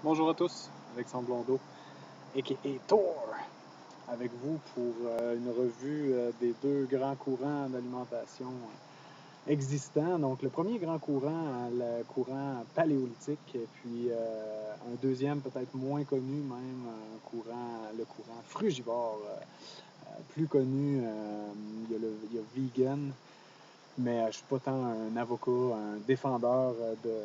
Bonjour à tous, Alexandre Blondeau, a.k.a. Thor, avec vous pour une revue des deux grands courants d'alimentation existants. Donc, le premier grand courant, le courant paléolithique, et puis un deuxième peut-être moins connu, même le courant frugivore, plus connu. Il y a vegan, mais je ne suis pas tant un avocat, un défendeur du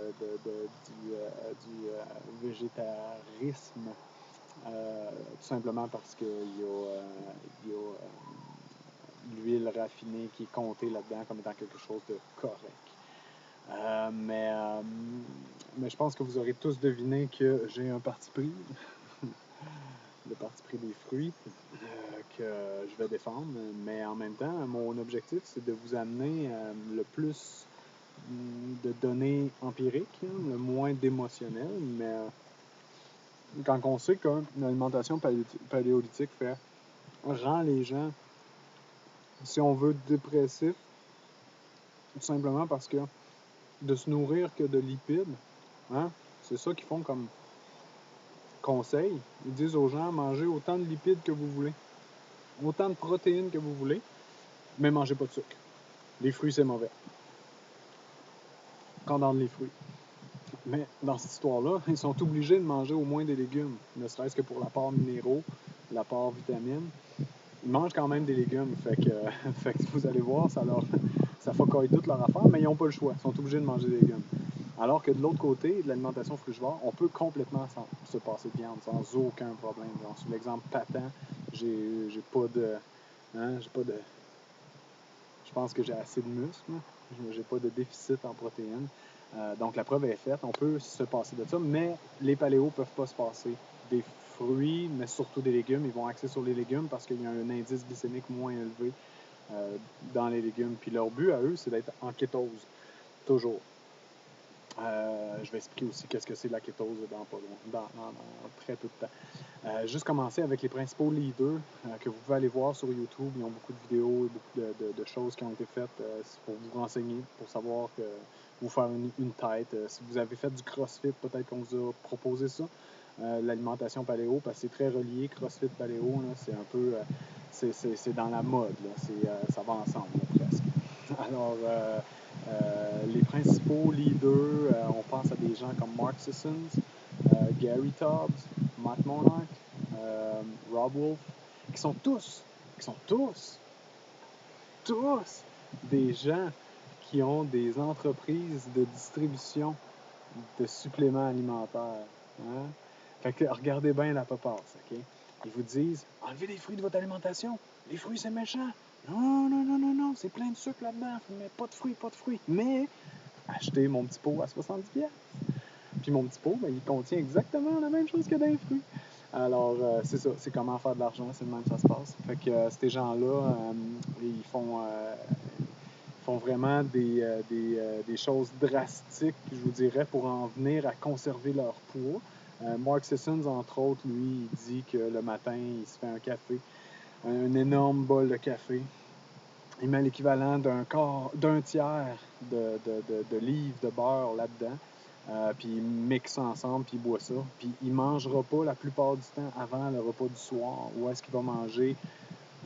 végétarisme, tout simplement parce qu'il y a l'huile raffinée qui est comptée là-dedans comme étant quelque chose de correct. Mais je pense que vous aurez tous deviné que j'ai un parti pris, le parti pris des fruits, que je vais défendre. Mais en même temps, mon objectif, c'est de vous amener le plus de données empiriques, le moins d'émotionnel. Mais quand on sait qu'une alimentation paléolithique rend les gens, si on veut, dépressifs, tout simplement parce que de se nourrir que de lipides, hein, c'est ça qu'ils font comme conseil. Ils disent aux gens, mangez autant de lipides que vous voulez, autant de protéines que vous voulez, mais mangez pas de sucre. Les fruits, c'est mauvais. Condamne les fruits. Mais dans cette histoire-là, ils sont obligés de manger au moins des légumes, ne serait-ce que pour l'apport minéraux, l'apport vitamines. Ils mangent quand même des légumes, fait que vous allez voir, ça focaille toute leur affaire, mais ils n'ont pas le choix, ils sont obligés de manger des légumes. Alors que de l'autre côté, de l'alimentation frugivore, on peut complètement se passer de viande sans aucun problème. Donc, sur l'exemple patent, j'ai pas de... Je pense que j'ai assez de muscles, j'ai pas de déficit en protéines. Donc, la preuve est faite, on peut se passer de ça, mais les paléos peuvent pas se passer des fruits, mais surtout des légumes. Ils vont axer sur les légumes parce qu'il y a un indice glycémique moins élevé dans les légumes. Puis leur but à eux, c'est d'être en kétose, toujours. Je vais expliquer aussi qu'est-ce que c'est la kétose dans très peu de temps. Juste commencer avec les principaux leaders que vous pouvez aller voir sur YouTube. Ils ont beaucoup de vidéos et beaucoup de choses qui ont été faites pour vous renseigner, pour savoir vous faire une tête. Si vous avez fait du CrossFit, peut-être qu'on vous a proposé ça. L'alimentation paléo, parce que c'est très relié, CrossFit paléo, là, c'est un peu... c'est dans la mode, là. Ça va ensemble, là, presque. Alors, les principaux leaders, on pense à des gens comme Mark Sissons, Gary Tubbs, Matt Monarch, Rob Wolf, qui sont tous des gens qui ont des entreprises de distribution de suppléments alimentaires. Hein? Fait que regardez bien la papasse, OK? Ils vous disent, enlevez les fruits de votre alimentation. Les fruits, c'est méchant. Non, c'est plein de sucre là-dedans. Mais pas de fruits. Mais achetez mon petit pot à 70$. Puis mon petit pot, ben, il contient exactement la même chose que dans les fruits. Alors, c'est ça, c'est comment faire de l'argent, c'est le même que ça se passe. Fait que ces gens-là, ils font vraiment des choses drastiques, je vous dirais, pour en venir à conserver leur poids. Mark Sissons, entre autres, lui, il dit que le matin, il se fait un café, un énorme bol de café. Il met l'équivalent d'un tiers de livre de beurre là-dedans. Puis il mixe ensemble, puis il boit ça. Puis il ne mangera pas la plupart du temps avant le repas du soir, où est-ce qu'il va manger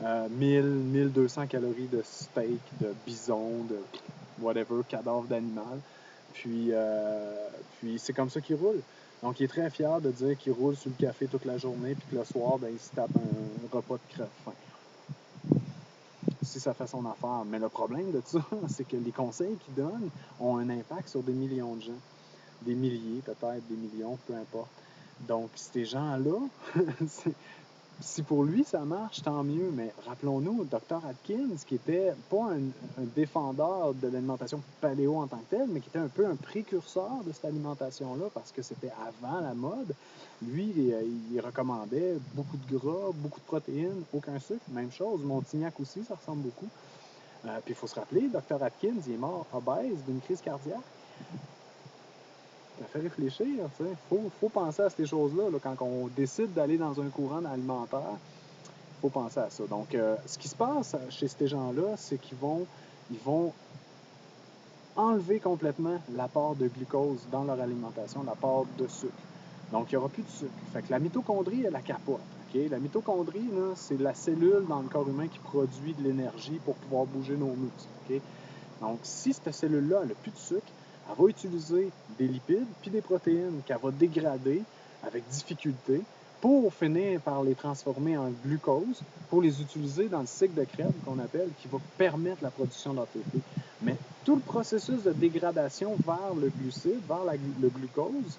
1200 calories de steak, de bison, de whatever, cadavre d'animal. Puis c'est comme ça qu'il roule. Donc, il est très fier de dire qu'il roule sur le café toute la journée, puis que le soir, ben, il se tape un repas de crève-faim. Si ça fait son affaire. Mais le problème de ça, c'est que les conseils qu'il donne ont un impact sur des millions de gens. Des milliers, peut-être, des millions, peu importe. Donc, ces gens-là, si pour lui ça marche, tant mieux. Mais rappelons-nous, Dr. Atkins, qui était pas un défendeur de l'alimentation paléo en tant que tel, mais qui était un peu un précurseur de cette alimentation-là, parce que c'était avant la mode, lui, il recommandait beaucoup de gras, beaucoup de protéines, aucun sucre. Même chose, Montignac aussi, ça ressemble beaucoup. Puis il faut se rappeler, Dr. Atkins, il est mort obèse d'une crise cardiaque. Ça fait réfléchir, tu sais. Faut penser à ces choses-là, là, quand on décide d'aller dans un courant alimentaire. Il faut penser à ça. Donc, ce qui se passe chez ces gens-là, c'est qu'ils vont enlever complètement l'apport de glucose dans leur alimentation, l'apport de sucre. Donc, il n'y aura plus de sucre. Fait que la mitochondrie, elle la capote. Okay? La mitochondrie, c'est la cellule dans le corps humain qui produit de l'énergie pour pouvoir bouger nos muscles. Okay? Donc, si cette cellule-là n'a plus de sucre, elle va utiliser des lipides puis des protéines qu'elle va dégrader avec difficulté pour finir par les transformer en glucose, pour les utiliser dans le cycle de Krebs qu'on appelle, qui va permettre la production d'ATP. Mais tout le processus de dégradation vers le glucide, vers le glucose,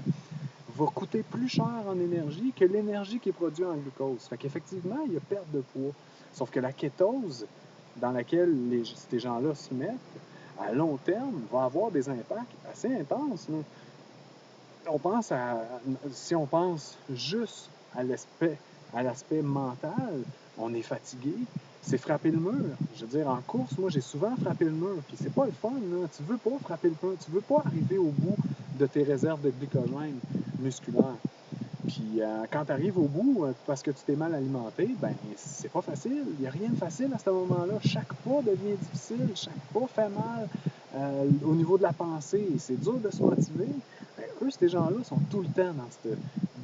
va coûter plus cher en énergie que l'énergie qui est produite en glucose. Fait qu'effectivement, il y a perte de poids. Sauf que la kétose, dans laquelle ces gens-là se mettent, à long terme, va avoir des impacts assez intenses. Là. Si on pense juste à l'aspect mental, on est fatigué, c'est frapper le mur. Je veux dire, en course, moi, j'ai souvent frappé le mur, puis c'est pas le fun, là. Tu veux pas frapper le mur, tu veux pas arriver au bout de tes réserves de glycogène musculaire. Puis quand tu arrives au bout, parce que tu t'es mal alimenté, ben c'est pas facile. Il n'y a rien de facile à ce moment-là. Chaque pas devient difficile, chaque pas fait mal au niveau de la pensée. C'est dur de se motiver. Ben, eux, ces gens-là, sont tout le temps dans cette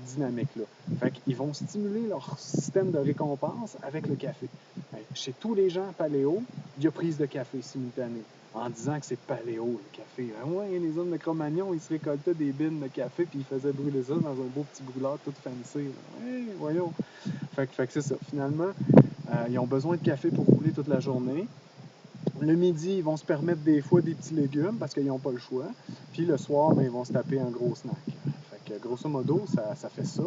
dynamique-là. Fait qu'ils vont stimuler leur système de récompense avec le café. Ben, chez tous les gens paléo, il y a prise de café simultanée. En disant que c'est paléo, le café. Ben ouais, les hommes de Cro-Magnon, ils se récoltaient des bines de café puis ils faisaient brûler ça dans un beau petit brûleur tout fancy. Ouais, voyons. Fait que c'est ça. Finalement, ils ont besoin de café pour rouler toute la journée. Le midi, ils vont se permettre des fois des petits légumes parce qu'ils n'ont pas le choix. Puis le soir, ben, ils vont se taper un gros snack. Fait que grosso modo, ça fait ça.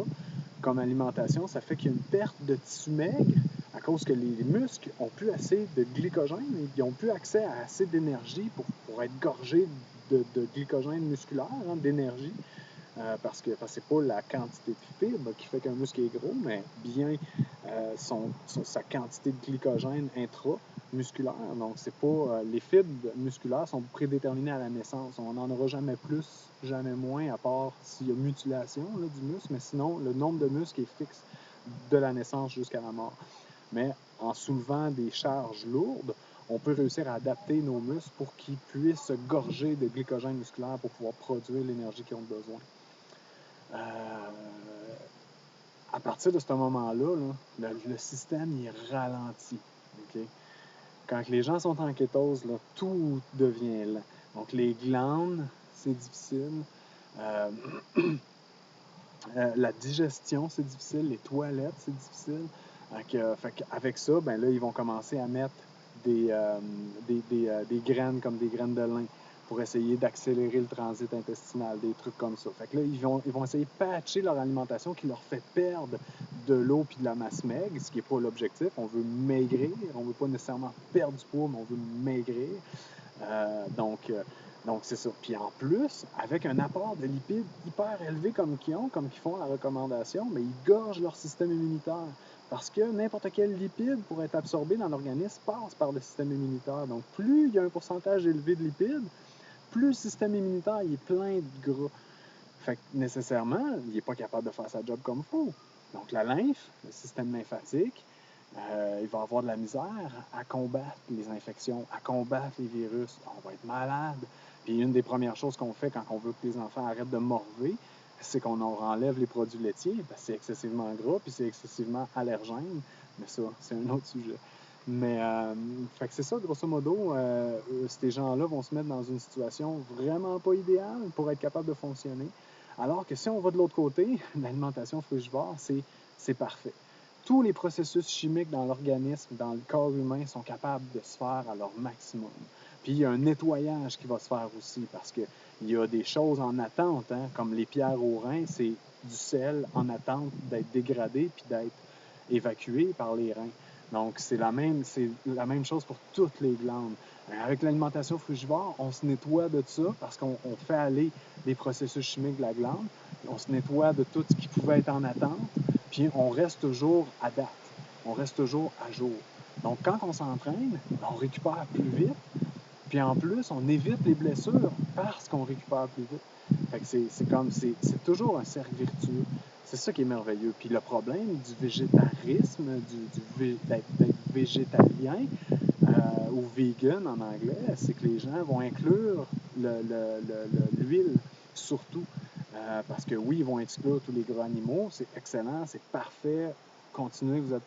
Comme alimentation, ça fait qu'il y a une perte de tissu maigre à cause que les muscles n'ont plus assez de glycogène, ils n'ont plus accès à assez d'énergie pour être gorgés de glycogène musculaire, hein, d'énergie, parce que c'est pas la quantité de fibres qui fait qu'un muscle est gros, mais bien sa quantité de glycogène intramusculaire. Donc, c'est pas les fibres musculaires sont prédéterminées à la naissance. On n'en aura jamais plus, jamais moins, à part s'il y a mutilation là, du muscle, mais sinon, le nombre de muscles est fixe de la naissance jusqu'à la mort. Mais en soulevant des charges lourdes, on peut réussir à adapter nos muscles pour qu'ils puissent se gorger de glycogène musculaire pour pouvoir produire l'énergie qu'ils ont besoin. À partir de ce moment-là, le système il est ralenti. Okay? Quand les gens sont en kétose, là, tout devient lent. Donc les glandes, c'est difficile. La digestion, c'est difficile. Les toilettes, c'est difficile. Avec ça, ben là, ils vont commencer à mettre des graines comme des graines de lin pour essayer d'accélérer le transit intestinal, des trucs comme ça. Fait que là, ils vont essayer de patcher leur alimentation qui leur fait perdre de l'eau puis de la masse maigre, ce qui n'est pas l'objectif. On veut maigrir, on ne veut pas nécessairement perdre du poids, mais on veut maigrir. Donc, c'est ça. Puis en plus, avec un apport de lipides hyper élevé comme qu'ils font la recommandation, mais ils gorgent leur système immunitaire. Parce que n'importe quel lipide, pour être absorbé dans l'organisme, passe par le système immunitaire. Donc, plus il y a un pourcentage élevé de lipides, plus le système immunitaire il est plein de gras. Fait que nécessairement, il n'est pas capable de faire sa job comme il faut. Donc, la lymphe, le système lymphatique, il va avoir de la misère à combattre les infections, à combattre les virus. On va être malade. Puis une des premières choses qu'on fait quand on veut que les enfants arrêtent de morver, c'est qu'on leur enlève les produits laitiers, parce que c'est excessivement gras, puis c'est excessivement allergène. Mais ça, c'est un autre sujet. Mais, fait que c'est ça, grosso modo, ces gens-là vont se mettre dans une situation vraiment pas idéale pour être capable de fonctionner. Alors que si on va de l'autre côté, l'alimentation frugivore, c'est parfait. Tous les processus chimiques dans l'organisme, dans le corps humain, sont capables de se faire à leur maximum. Puis il y a un nettoyage qui va se faire aussi, parce qu'il y a des choses en attente, hein, comme les pierres au rein, c'est du sel en attente d'être dégradé puis d'être évacué par les reins. Donc, c'est la même chose pour toutes les glandes. Avec l'alimentation frugivore, on se nettoie de ça parce qu'on fait aller les processus chimiques de la glande. On se nettoie de tout ce qui pouvait être en attente. Puis, on reste toujours à date. On reste toujours à jour. Donc, quand on s'entraîne, on récupère plus vite. Puis, en plus, on évite les blessures parce qu'on récupère plus vite. Fait que c'est toujours un cercle vertueux. C'est ça qui est merveilleux. Puis le problème du végétarisme, d'être végétalien ou vegan en anglais, c'est que les gens vont inclure l'huile surtout. parce que oui, ils vont exclure tous les gros animaux, c'est excellent, c'est parfait, continuez, vous êtes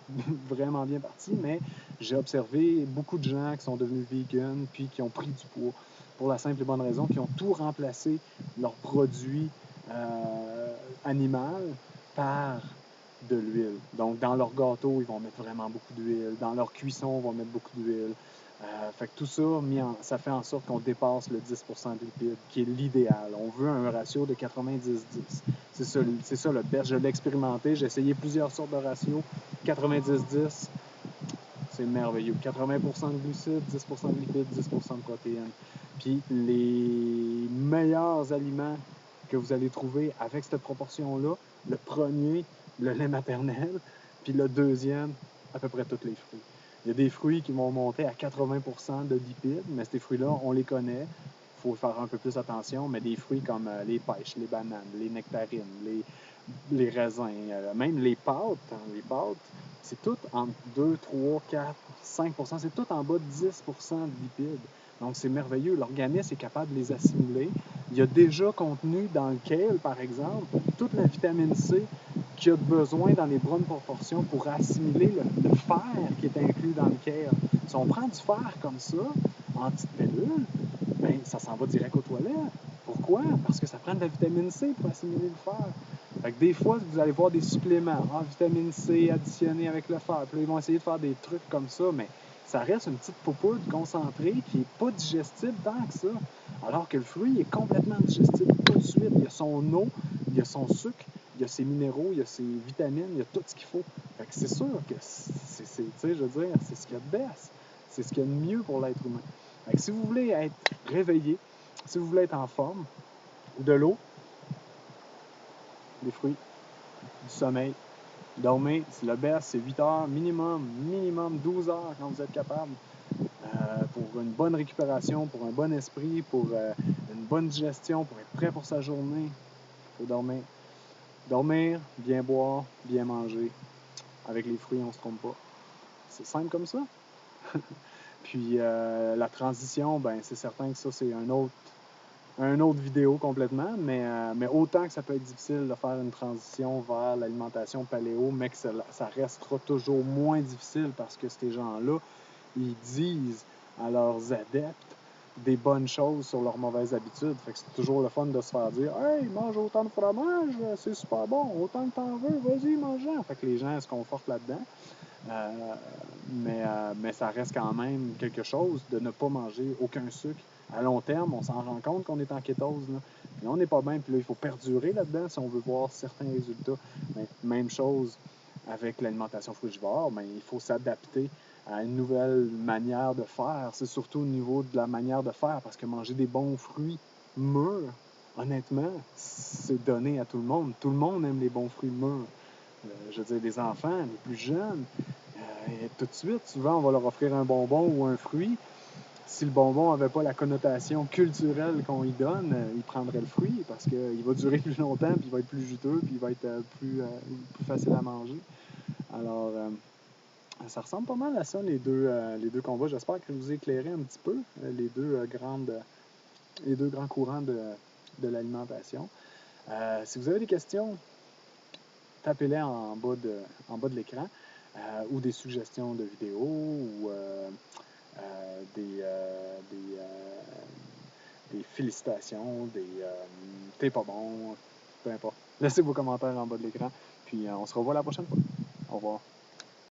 vraiment bien partis, mais j'ai observé beaucoup de gens qui sont devenus vegan puis qui ont pris du poids pour la simple et bonne raison qu'ils ont tout remplacé leurs produits animaux par de l'huile. Donc, dans leur gâteau, ils vont mettre vraiment beaucoup d'huile. Dans leur cuisson, ils vont mettre beaucoup d'huile. Fait que tout ça, ça fait en sorte qu'on dépasse le 10% de lipides, qui est l'idéal. On veut un ratio de 90-10. C'est ça le best. Je l'ai expérimenté. J'ai essayé plusieurs sortes de ratios. 90-10, c'est merveilleux. 80% de glucides, 10% de lipides, 10% de protéines. Puis les meilleurs aliments que vous allez trouver avec cette proportion-là, le premier, le lait maternel, puis le deuxième, à peu près tous les fruits. Il y a des fruits qui vont monter à 80% de lipides, mais ces fruits-là, on les connaît. Il faut faire un peu plus attention, mais des fruits comme les pêches, les bananes, les nectarines, les raisins, même les pâtes. Les pâtes, c'est tout entre 2, 3, 4, 5%. C'est tout en bas de 10% de lipides. Donc, c'est merveilleux. L'organisme est capable de les assimiler. Il y a déjà contenu dans le kale, par exemple, toute la vitamine C qu'il y a besoin dans les bonnes proportions pour assimiler le fer qui est inclus dans le kale. Si on prend du fer comme ça, en petite pilule, ben, ça s'en va direct aux toilettes. Pourquoi? Parce que ça prend de la vitamine C pour assimiler le fer. Fait que des fois, vous allez voir des suppléments, vitamine C additionnée avec le fer. Puis là, ils vont essayer de faire des trucs comme ça, mais ça reste une petite poudre concentrée qui n'est pas digestible tant que ça. Alors que le fruit est complètement digestible tout de suite. Il y a son eau, il y a son sucre, il y a ses minéraux, il y a ses vitamines, il y a tout ce qu'il faut. Fait que c'est sûr que c'est je veux dire, c'est ce qu'il y a de best. C'est ce qu'il y a de mieux pour l'être humain. Fait que si vous voulez être réveillé, si vous voulez être en forme, de l'eau, des fruits, du sommeil, dormez, c'est le best, c'est 8 heures minimum 12 heures quand vous êtes capable. Pour une bonne récupération, pour un bon esprit, pour une bonne digestion, pour être prêt pour sa journée, il faut dormir. Dormir, bien boire, bien manger. Avec les fruits, on ne se trompe pas. C'est simple comme ça. Puis la transition, ben c'est certain que ça, c'est un autre vidéo complètement, mais autant que ça peut être difficile de faire une transition vers l'alimentation paléo, mais que ça restera toujours moins difficile parce que ces gens-là, ils disent à leurs adeptes des bonnes choses sur leurs mauvaises habitudes. Fait que c'est toujours le fun de se faire dire « Hey, mange autant de fromage, c'est super bon, autant que t'en veux, vas-y, mange-en. » Fait que les gens se confortent là-dedans. Mais ça reste quand même quelque chose de ne pas manger aucun sucre. À long terme, on s'en rend compte qu'on est en kétose. Là. Puis on n'est pas bien, puis là, il faut perdurer là-dedans si on veut voir certains résultats. Mais même chose avec l'alimentation frugivore, mais il faut s'adapter à une nouvelle manière de faire. C'est surtout au niveau de la manière de faire, parce que manger des bons fruits mûrs, honnêtement, c'est donné à tout le monde. Tout le monde aime les bons fruits mûrs. Je veux dire, les enfants, les plus jeunes, tout de suite, souvent, on va leur offrir un bonbon ou un fruit. Si le bonbon n'avait pas la connotation culturelle qu'on y donne, il prendrait le fruit parce qu'il va durer plus longtemps, puis il va être plus juteux, puis il va être plus facile à manger. Alors, ça ressemble pas mal à ça, les deux combats. J'espère que je vous ai éclairé un petit peu les deux grands courants de l'alimentation. Si vous avez des questions, tapez-les en bas de l'écran ou des suggestions de vidéos ou des félicitations, t'es pas bon, peu importe. Laissez vos commentaires en bas de l'écran, puis on se revoit la prochaine fois. Au revoir.